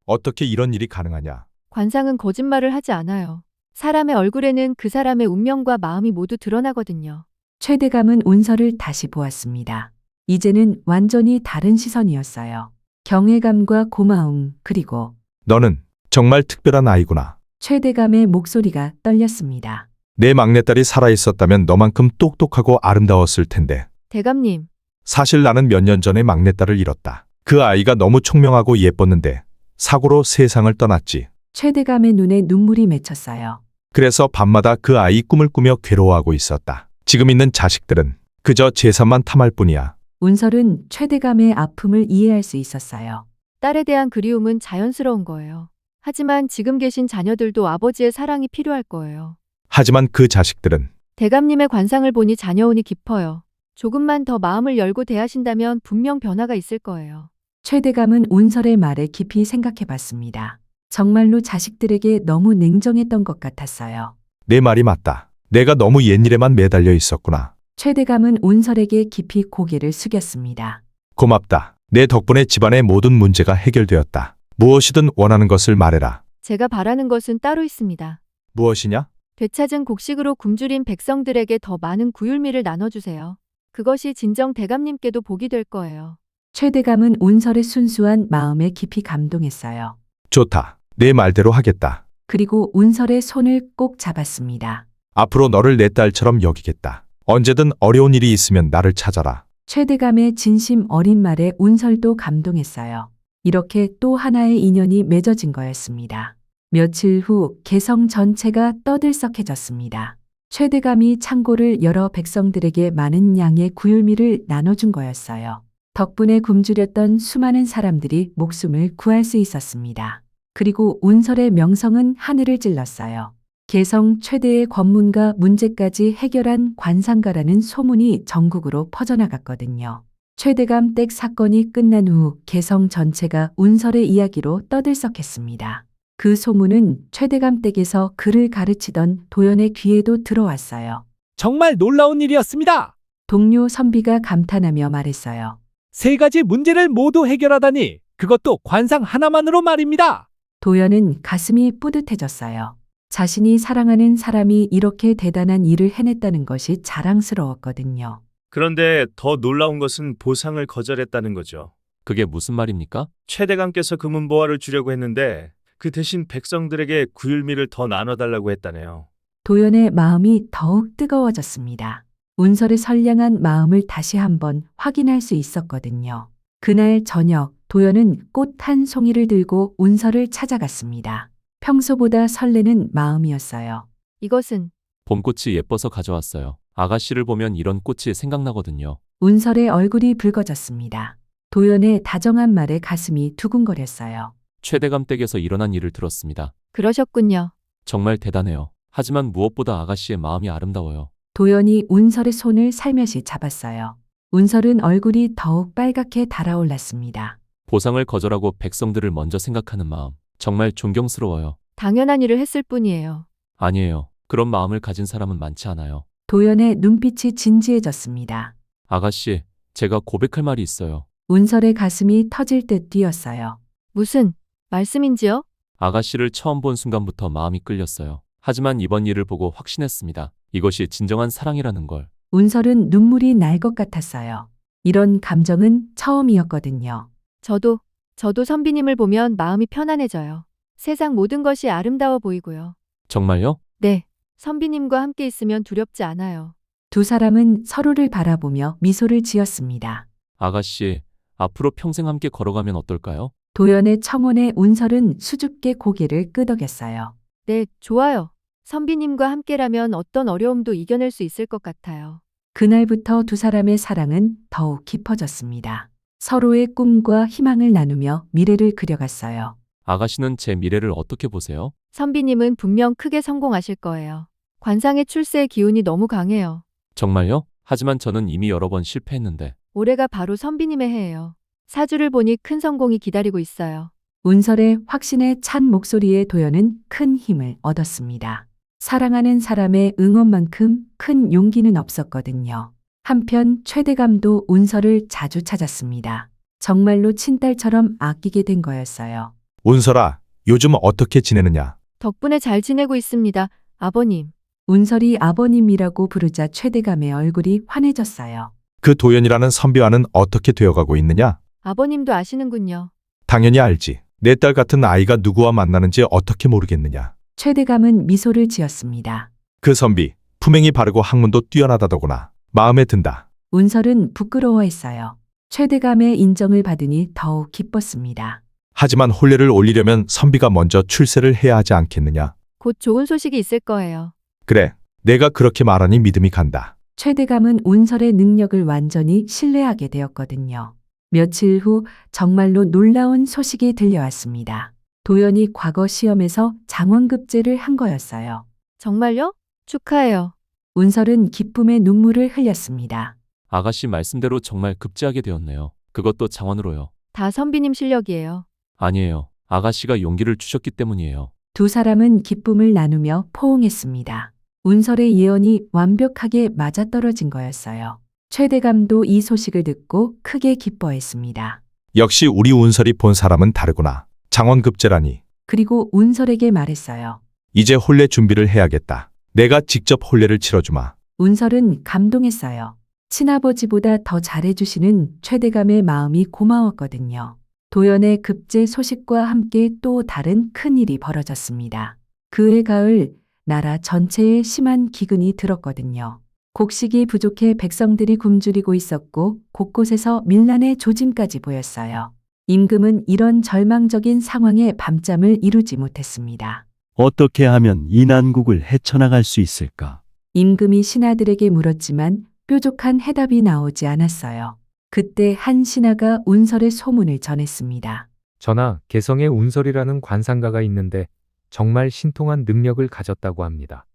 어떻게 이런 일이 가능하냐. 관상은 거짓말을 하지 않아요. 사람의 얼굴에는 그 사람의 운명과 마음이 모두 드러나거든요. 최대감은 운설을 다시 보았습니다. 이제는 완전히 다른 시선이었어요. 경외감과 고마움, 그리고 너는 정말 특별한 아이구나. 최대감의 목소리가 떨렸습니다. 내 막내딸이 살아있었다면 너만큼 똑똑하고 아름다웠을 텐데. 대감님, 사실 나는 몇 년 전에 막내딸을 잃었다. 그 아이가 너무 총명하고 예뻤는데 사고로 세상을 떠났지. 최대감의 눈에 눈물이 맺혔어요. 그래서 밤마다 그 아이 꿈을 꾸며 괴로워하고 있었다. 지금 있는 자식들은 그저 재산만 탐할 뿐이야. 운설은 최대감의 아픔을 이해할 수 있었어요. 딸에 대한 그리움은 자연스러운 거예요. 하지만 지금 계신 자녀들도 아버지의 사랑이 필요할 거예요. 하지만 그 자식들은 대감님의 관상을 보니 자녀운이 깊어요. 조금만 더 마음을 열고 대하신다면 분명 변화가 있을 거예요. 최대감은 운설의 말에 깊이 생각해 봤습니다. 정말로 자식들에게 너무 냉정했던 것 같았어요. 내 말이 맞다. 내가 너무 옛일에만 매달려 있었구나. 최대감은 운설에게 깊이 고개를 숙였습니다. 고맙다. 내 덕분에 집안의 모든 문제가 해결되었다. 무엇이든 원하는 것을 말해라. 제가 바라는 것은 따로 있습니다. 무엇이냐? 되찾은 곡식으로 굶주린 백성들에게 더 많은 구휼미를 나눠주세요. 그것이 진정 대감님께도 복이 될 거예요. 최대감은 운설의 순수한 마음에 깊이 감동했어요. 좋다. 내 말대로 하겠다. 그리고 운설의 손을 꼭 잡았습니다. 앞으로 너를 내 딸처럼 여기겠다. 언제든 어려운 일이 있으면 나를 찾아라. 최대감의 진심 어린 말에 운설도 감동했어요. 이렇게 또 하나의 인연이 맺어진 거였습니다. 며칠 후 개성 전체가 떠들썩해졌습니다. 최대감이 창고를 열어 백성들에게 많은 양의 구휼미를 나눠준 거였어요. 덕분에 굶주렸던 수많은 사람들이 목숨을 구할 수 있었습니다. 그리고 운설의 명성은 하늘을 찔렀어요. 개성 최대의 관문과 문제까지 해결한 관상가라는 소문이 전국으로 퍼져나갔거든요. 최대감 댁 사건이 끝난 후 개성 전체가 운설의 이야기로 떠들썩했습니다. 그 소문은 최대감 댁에서 글을 가르치던 도연의 귀에도 들어왔어요. 정말 놀라운 일이었습니다. 동료 선비가 감탄하며 말했어요. 3가지 문제를 모두 해결하다니 그것도 관상 하나만으로 말입니다. 도연은 가슴이 뿌듯해졌어요. 자신이 사랑하는 사람이 이렇게 대단한 일을 해냈다는 것이 자랑스러웠거든요. 그런데 더 놀라운 것은 보상을 거절했다는 거죠. 그게 무슨 말입니까? 최대감께서 금은보화를 주려고 했는데 그 대신 백성들에게 구휼미를 더 나눠달라고 했다네요. 도연의 마음이 더욱 뜨거워졌습니다. 운설의 선량한 마음을 다시 한번 확인할 수 있었거든요. 그날 저녁 도연은 꽃 한 송이를 들고 운설을 찾아갔습니다. 평소보다 설레는 마음이었어요. 이것은 봄꽃이 예뻐서 가져왔어요. 아가씨를 보면 이런 꽃이 생각나거든요. 운설의 얼굴이 붉어졌습니다. 도연의 다정한 말에 가슴이 두근거렸어요. 최대감 댁에서 일어난 일을 들었습니다. 그러셨군요. 정말 대단해요. 하지만 무엇보다 아가씨의 마음이 아름다워요. 도연이 운설의 손을 살며시 잡았어요. 운설은 얼굴이 더욱 빨갛게 달아올랐습니다. 보상을 거절하고 백성들을 먼저 생각하는 마음. 정말 존경스러워요. 당연한 일을 했을 뿐이에요. 아니에요. 그런 마음을 가진 사람은 많지 않아요. 도연의 눈빛이 진지해졌습니다. 아가씨, 제가 고백할 말이 있어요. 운설의 가슴이 터질 듯 뛰었어요. 무슨 말씀인지요? 아가씨를 처음 본 순간부터 마음이 끌렸어요. 하지만 이번 일을 보고 확신했습니다. 이것이 진정한 사랑이라는 걸. 운설은 눈물이 날 것 같았어요. 이런 감정은 처음이었거든요. 저도 선비님을 보면 마음이 편안해져요. 세상 모든 것이 아름다워 보이고요. 정말요? 네, 선비님과 함께 있으면 두렵지 않아요. 두 사람은 서로를 바라보며 미소를 지었습니다. 아가씨, 앞으로 평생 함께 걸어가면 어떨까요? 도연의 청혼에 운설은 수줍게 고개를 끄덕였어요. 네, 좋아요. 선비님과 함께라면 어떤 어려움도 이겨낼 수 있을 것 같아요. 그날부터 두 사람의 사랑은 더욱 깊어졌습니다. 서로의 꿈과 희망을 나누며 미래를 그려갔어요. 아가씨는 제 미래를 어떻게 보세요? 선비님은 분명 크게 성공하실 거예요. 관상의 출세의 기운이 너무 강해요. 정말요? 하지만 저는 이미 여러 번 실패했는데. 올해가 바로 선비님의 해예요. 사주를 보니 큰 성공이 기다리고 있어요. 운설의 확신에 찬 목소리에 도연은 큰 힘을 얻었습니다. 사랑하는 사람의 응원만큼 큰 용기는 없었거든요. 한편 최대감도 운설을 자주 찾았습니다. 정말로 친딸처럼 아끼게 된 거였어요. 운설아, 요즘 어떻게 지내느냐? 덕분에 잘 지내고 있습니다. 아버님. 운설이 아버님이라고 부르자 최대감의 얼굴이 환해졌어요. 그 도연이라는 선비와는 어떻게 되어가고 있느냐? 아버님도 아시는군요. 당연히 알지. 내 딸 같은 아이가 누구와 만나는지 어떻게 모르겠느냐? 최대감은 미소를 지었습니다. 그 선비, 품행이 바르고 학문도 뛰어나다더구나. 마음에 든다. 운설은 부끄러워했어요. 최대감의 인정을 받으니 더욱 기뻤습니다. 하지만 혼례를 올리려면 선비가 먼저 출세를 해야 하지 않겠느냐? 곧 좋은 소식이 있을 거예요. 그래, 내가 그렇게 말하니 믿음이 간다. 최대감은 운설의 능력을 완전히 신뢰하게 되었거든요. 며칠 후 정말로 놀라운 소식이 들려왔습니다. 도연이 과거 시험에서 장원급제를 한 거였어요. 정말요? 축하해요. 운설은 기쁨의 눈물을 흘렸습니다. 아가씨 말씀대로 정말 급제하게 되었네요. 그것도 장원으로요. 다 선비님 실력이에요. 아니에요. 아가씨가 용기를 주셨기 때문이에요. 두 사람은 기쁨을 나누며 포옹했습니다. 운설의 예언이 완벽하게 맞아떨어진 거였어요. 최대감도 이 소식을 듣고 크게 기뻐했습니다. 역시 우리 운설이 본 사람은 다르구나. 장원급제라니. 그리고 운설에게 말했어요. 이제 혼례 준비를 해야겠다. 내가 직접 혼례를 치러주마. 운설은 감동했어요. 친아버지보다 더 잘해주시는 최대감의 마음이 고마웠거든요. 도연의 급제 소식과 함께 또 다른 큰일이 벌어졌습니다. 그해 가을 나라 전체에 심한 기근이 들었거든요. 곡식이 부족해 백성들이 굶주리고 있었고 곳곳에서 밀란의 조짐까지 보였어요. 임금은 이런 절망적인 상황에 밤잠을 이루지 못했습니다. 어떻게 하면 이 난국을 헤쳐나갈 수 있을까? 임금이 신하들에게 물었지만 뾰족한 해답이 나오지 않았어요. 그때 한 신하가 운설의 소문을 전했습니다. 전하, 개성에 운설이라는 관상가가 있는데 정말 신통한 능력을 가졌다고 합니다.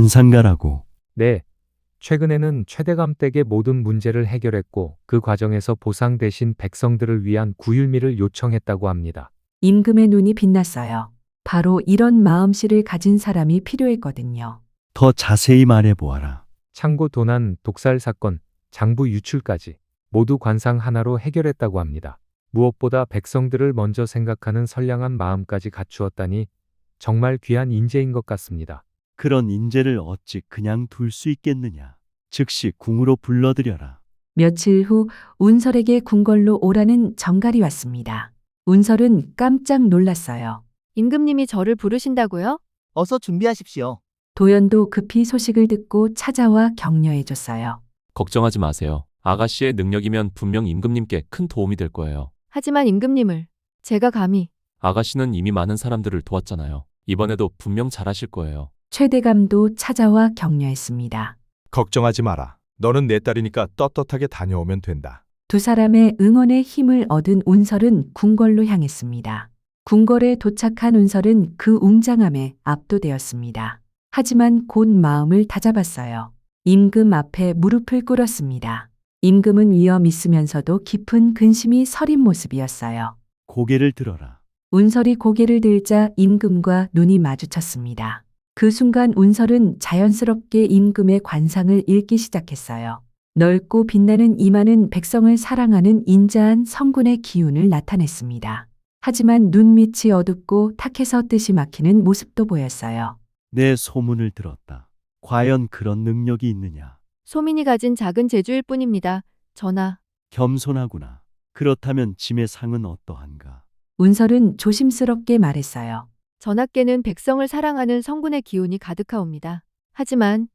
관상가라고? 네. 최근에는 최대감 댁의 모든 문제를 해결했고 그 과정에서 보상 대신 백성들을 위한 구휼미를 요청했다고 합니다. 임금의 눈이 빛났어요. 바로 이런 마음씨를 가진 사람이 필요했거든요. 더 자세히 말해보아라. 창고 도난, 독살 사건, 장부 유출까지 모두 관상 하나로 해결했다고 합니다. 무엇보다 백성들을 먼저 생각하는 선량한 마음까지 갖추었다니 정말 귀한 인재인 것 같습니다. 그런 인재를 어찌 그냥 둘 수 있겠느냐. 즉시 궁으로 불러들여라. 며칠 후 운설에게 궁궐로 오라는 정갈이 왔습니다. 운설은 깜짝 놀랐어요. 임금님이 저를 부르신다고요? 어서 준비하십시오. 도연도 급히 소식을 듣고 찾아와 격려해줬어요. 걱정하지 마세요. 아가씨의 능력이면 분명 임금님께 큰 도움이 될 거예요. 하지만 임금님을 제가 감히. 아가씨는 이미 많은 사람들을 도왔잖아요. 이번에도 분명 잘하실 거예요. 최대감도 찾아와 격려했습니다. 걱정하지 마라. 너는 내 딸이니까 떳떳하게 다녀오면 된다. 두 사람의 응원에 힘을 얻은 운설은 궁궐로 향했습니다. 궁궐에 도착한 운설은 그 웅장함에 압도되었습니다. 하지만 곧 마음을 다잡았어요. 임금 앞에 무릎을 꿇었습니다. 임금은 위험 있으면서도 깊은 근심이 서린 모습이었어요. 고개를 들어라. 운설이 고개를 들자 임금과 눈이 마주쳤습니다. 그 순간 운설은 자연스럽게 임금의 관상을 읽기 시작했어요. 넓고 빛나는 이마는 백성을 사랑하는 인자한 성군의 기운을 나타냈습니다. 하지만 눈밑이 어둡고 탁해서 뜻이 막히는 모습도 보였어요. 내 소문을 들었다. 과연 그런 능력이 있느냐? 소민이 가진 작은 재주일 뿐입니다. 전하, 겸손하구나. 그렇다면 짐의 상은 어떠한가? 운설은 조심스럽게 말했어요. 전하께는 백성을 사랑하는 성군의 기운이 가득하옵니다. 하지만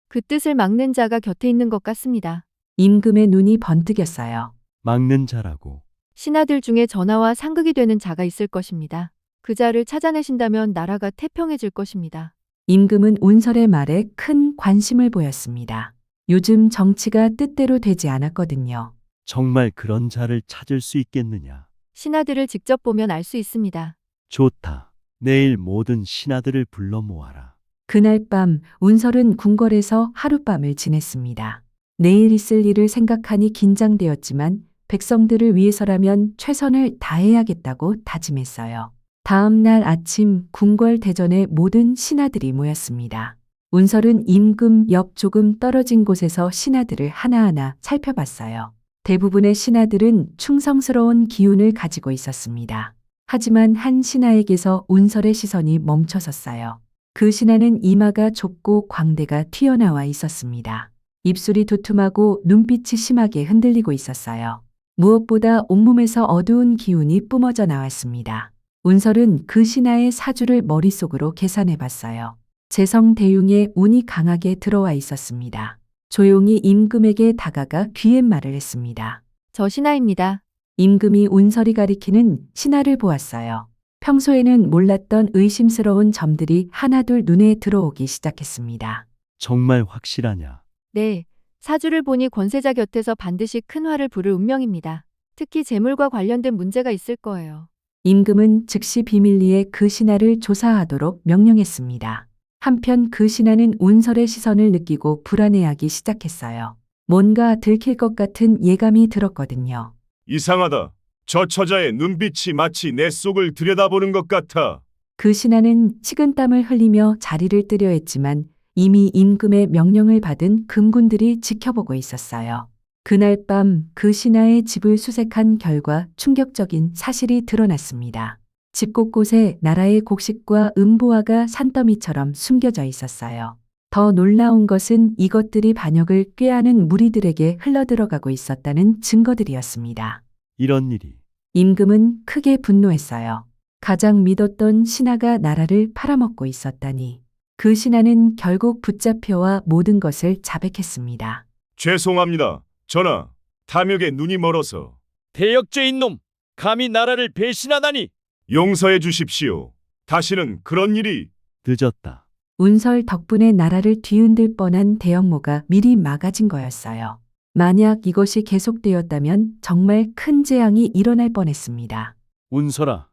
그 뜻을 막는 자가 곁에 있는 것 같습니다. 임금의 눈이 번뜩였어요. 막는 자라고. 신하들 중에 전하와 상극이 되는 자가 있을 것입니다. 그 자를 찾아내신다면 나라가 태평해질 것입니다. 임금은 운설의 말에 큰 관심을 보였습니다. 요즘 정치가 뜻대로 되지 않았거든요. 정말 그런 자를 찾을 수 있겠느냐? 신하들을 직접 보면 알 수 있습니다. 좋다. 내일 모든 신하들을 불러 모아라. 그날 밤 운설은 궁궐에서 하룻밤을 지냈습니다. 내일 있을 일을 생각하니 긴장되었지만 백성들을 위해서라면 최선을 다해야겠다고 다짐했어요. 다음 날 아침 궁궐 대전에 모든 신하들이 모였습니다. 운설은 임금 옆 조금 떨어진 곳에서 신하들을 하나하나 살펴봤어요. 대부분의 신하들은 충성스러운 기운을 가지고 있었습니다. 하지만 한 신하에게서 운설의 시선이 멈춰섰어요. 그 신하는 이마가 좁고 광대가 튀어나와 있었습니다. 입술이 두툼하고 눈빛이 심하게 흔들리고 있었어요. 무엇보다 온몸에서 어두운 기운이 뿜어져 나왔습니다. 운설은 그 신하의 사주를 머릿속으로 계산해 봤어요. 재성대용에 운이 강하게 들어와 있었습니다. 조용히 임금에게 다가가 귀옛말을 했습니다. 저 신하입니다. 임금이 운설이 가리키는 신하를 보았어요. 평소에는 몰랐던 의심스러운 점들이 하나둘 눈에 들어오기 시작했습니다. 정말 확실하냐? 네, 사주를 보니 권세자 곁에서 반드시 큰 화를 부를 운명입니다. 특히 재물과 관련된 문제가 있을 거예요. 임금은 즉시 비밀리에 그 신하를 조사하도록 명령했습니다. 한편 그 신하는 운설의 시선을 느끼고 불안해하기 시작했어요. 뭔가 들킬 것 같은 예감이 들었거든요. 이상하다. 저 처자의 눈빛이 마치 내 속을 들여다보는 것 같아. 그 신하는 식은땀을 흘리며 자리를 뜨려 했지만 이미 임금의 명령을 받은 금군들이 지켜보고 있었어요. 그날 밤 그 신하의 집을 수색한 결과 충격적인 사실이 드러났습니다. 집 곳곳에 나라의 곡식과 음보화가 산더미처럼 숨겨져 있었어요. 더 놀라운 것은 이것들이 반역을 꾀하는 무리들에게 흘러들어가고 있었다는 증거들이었습니다. 이런 일이. 임금은 크게 분노했어요. 가장 믿었던 신하가 나라를 팔아먹고 있었다니. 그 신하는 결국 붙잡혀와 모든 것을 자백했습니다. 죄송합니다. 전하, 탐욕에 눈이 멀어서. 대역죄인 놈! 감히 나라를 배신하다니! 용서해 주십시오. 다시는 그런 일이. 늦었다. 운설 덕분에 나라를 뒤흔들 뻔한 대역모가 미리 막아진 거였어요. 만약 이것이 계속되었다면 정말 큰 재앙이 일어날 뻔했습니다. 운설아,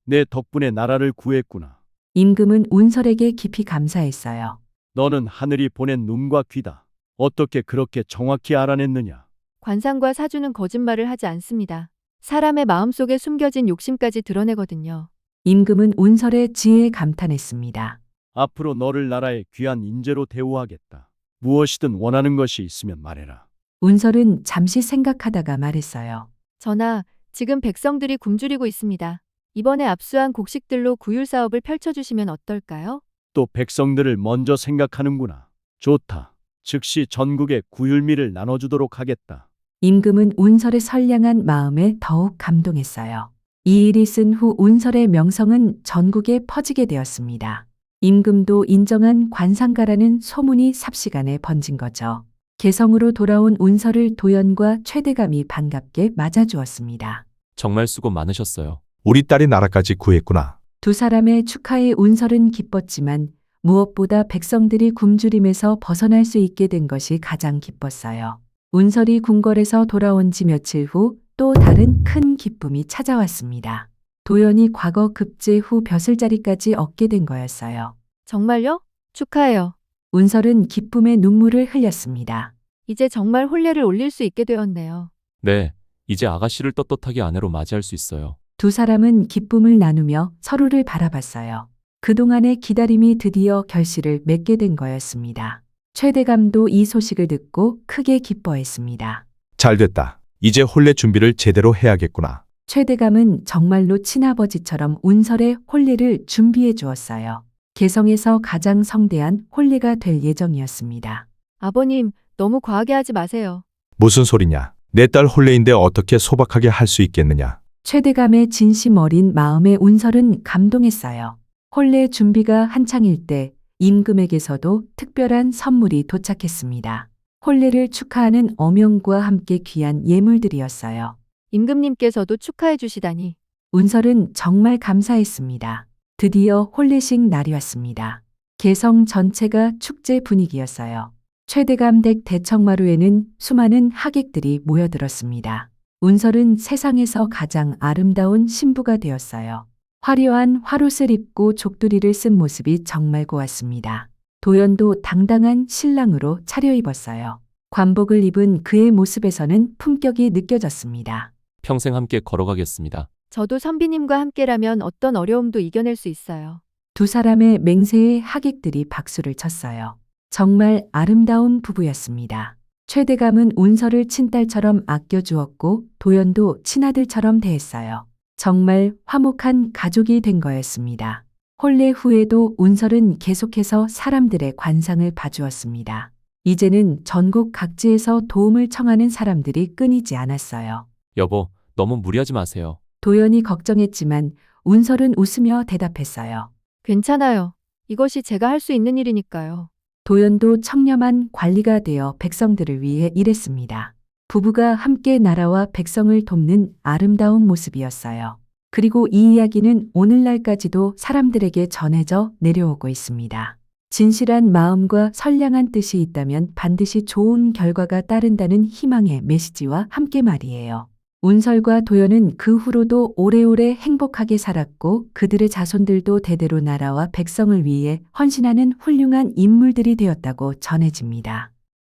내 덕분에 나라를 구했구나. 임금은 운설에게 깊이 감사했어요. 너는 하늘이 보낸 눈과 귀다. 어떻게 그렇게 정확히 알아냈느냐? 관상과 사주는 거짓말을 하지 않습니다. 사람의 마음속에 숨겨진 욕심까지 드러내거든요. 임금은 운설의 지혜에 감탄했습니다. 앞으로 너를 나라의 귀한 인재로 대우하겠다. 무엇이든 원하는 것이 있으면 말해라. 운설은 잠시 생각하다가 말했어요. 전하, 지금 백성들이 굶주리고 있습니다. 이번에 압수한 곡식들로 구휼 사업을 펼쳐주시면 어떨까요? 또 백성들을 먼저 생각하는구나. 좋다. 즉시 전국에 구휼미를 나눠주도록 하겠다. 임금은 운설의 선량한 마음에 더욱 감동했어요. 이 일이 있은 후 운설의 명성은 전국에 퍼지게 되었습니다. 임금도 인정한 관상가라는 소문이 삽시간에 번진 거죠. 개성으로 돌아온 운설을 도연과 최대감이 반갑게 맞아주었습니다. 정말 수고 많으셨어요. 우리 딸이 나라까지 구했구나. 두 사람의 축하에 운설은 기뻤지만 무엇보다 백성들이 굶주림에서 벗어날 수 있게 된 것이 가장 기뻤어요. 운설이 궁궐에서 돌아온 지 며칠 후 또 다른 큰 기쁨이 찾아왔습니다. 도연이 과거 급제 후 벼슬자리까지 얻게 된 거였어요. 정말요? 축하해요. 운설은 기쁨의 눈물을 흘렸습니다. 이제 정말 혼례를 올릴 수 있게 되었네요. 네, 이제 아가씨를 떳떳하게 아내로 맞이할 수 있어요. 두 사람은 기쁨을 나누며 서로를 바라봤어요. 그동안의 기다림이 드디어 결실을 맺게 된 거였습니다. 최대감도 이 소식을 듣고 크게 기뻐했습니다. 잘 됐다. 이제 혼례 준비를 제대로 해야겠구나. 최대감은 정말로 친아버지처럼 운설의 혼례를 준비해 주었어요. 개성에서 가장 성대한 혼례가 될 예정이었습니다. 아버님, 너무 과하게 하지 마세요. 무슨 소리냐? 내 딸 혼례인데 어떻게 소박하게 할 수 있겠느냐? 최대감의 진심 어린 마음에 운설은 감동했어요. 혼례 준비가 한창일 때 임금에게서도 특별한 선물이 도착했습니다. 혼례를 축하하는 어명과 함께 귀한 예물들이었어요. 임금님께서도 축하해 주시다니. 운설은 정말 감사했습니다. 드디어 혼례식 날이 왔습니다. 개성 전체가 축제 분위기였어요. 최대감 댁 대청마루에는 수많은 하객들이 모여들었습니다. 운설은 세상에서 가장 아름다운 신부가 되었어요. 화려한 화롯을 입고 족두리를 쓴 모습이 정말 고왔습니다. 도연도 당당한 신랑으로 차려입었어요. 관복을 입은 그의 모습에서는 품격이 느껴졌습니다. 평생 함께 걸어가겠습니다. 저도 선비님과 함께라면 어떤 어려움도 이겨낼 수 있어요. 두 사람의 맹세에 하객들이 박수를 쳤어요. 정말 아름다운 부부였습니다. 최대감은 운설을 친딸처럼 아껴주었고 도연도 친아들처럼 대했어요. 정말 화목한 가족이 된 거였습니다. 혼례 후에도 운설은 계속해서 사람들의 관상을 봐주었습니다. 이제는 전국 각지에서 도움을 청하는 사람들이 끊이지 않았어요. 여보, 너무 무리하지 마세요. 도연이 걱정했지만 운설은 웃으며 대답했어요. 괜찮아요. 이것이 제가 할 수 있는 일이니까요. 도연도 청렴한 관리가 되어 백성들을 위해 일했습니다. 부부가 함께 나라와 백성을 돕는 아름다운 모습이었어요. 그리고 이 이야기는 오늘날까지도 사람들에게 전해져 내려오고 있습니다. 진실한 마음과 선량한 뜻이 있다면 반드시 좋은 결과가 따른다는 희망의 메시지와 함께 말이에요. 운설과 도연은 그 후로도 오래오래 행복하게 살았고 그들의 자손들도 대대로 나라와 백성을 위해 헌신하는 훌륭한 인물들이 되었다고 전해집니다.